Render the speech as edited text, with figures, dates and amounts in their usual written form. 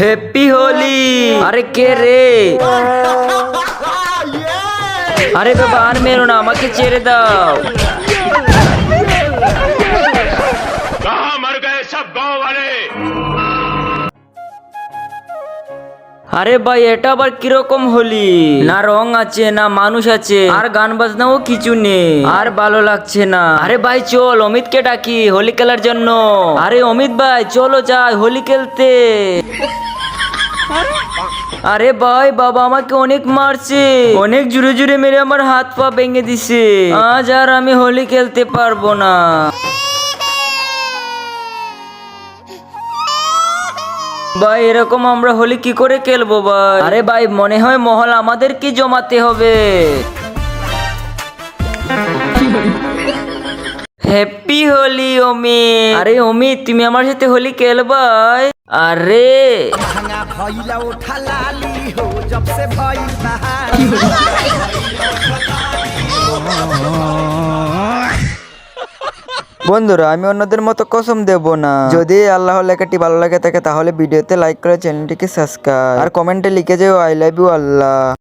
Happy Holi. আরে কে রে? আরে বাবা আর মেরো না, আমাকে ছেড়ে দাও। कहां मर गए सब गांव वाले? আরে ভাই এটা আবার কিরকম হোলি? না রং আছে না মানুষ আছে, আর গান বাজনাও কিছু নেই, আর ভালো লাগছে না। আরে ভাই চল অমিতকে ডাকি হোলি খেলার জন্য। আরে অমিত ভাই চলো যাই হোলি খেলতে। আরে ভাই বাবা আমাকে অনেক মারছে, অনেক জোরে জোরে মেরে আমার হাত পা ভেঙে দিছে। আজ আর আমি হোলি খেলতে পারবো না। ভাই এরকম আমরা হোলি কি করে খেলবো ভাই? আরে ভাই মনে হয় মহল আমাদের কি জমাতে হবে। হ্যাপি হোলি অমিত। আরে অমিত তুমি আমার সাথে হোলি খেলবাই? আরে বন্ধুরা আমি অন্যদের মতো কসম দেব না। যদি আল্লাহ লেখাটি ভালো লাগে থাকে তাহলে ভিডিওতে লাইক করে চ্যানেলটিকে সাবস্ক্রাইব আর কমেন্টে লিখে যাও আই লাভ ইউ আল্লাহ।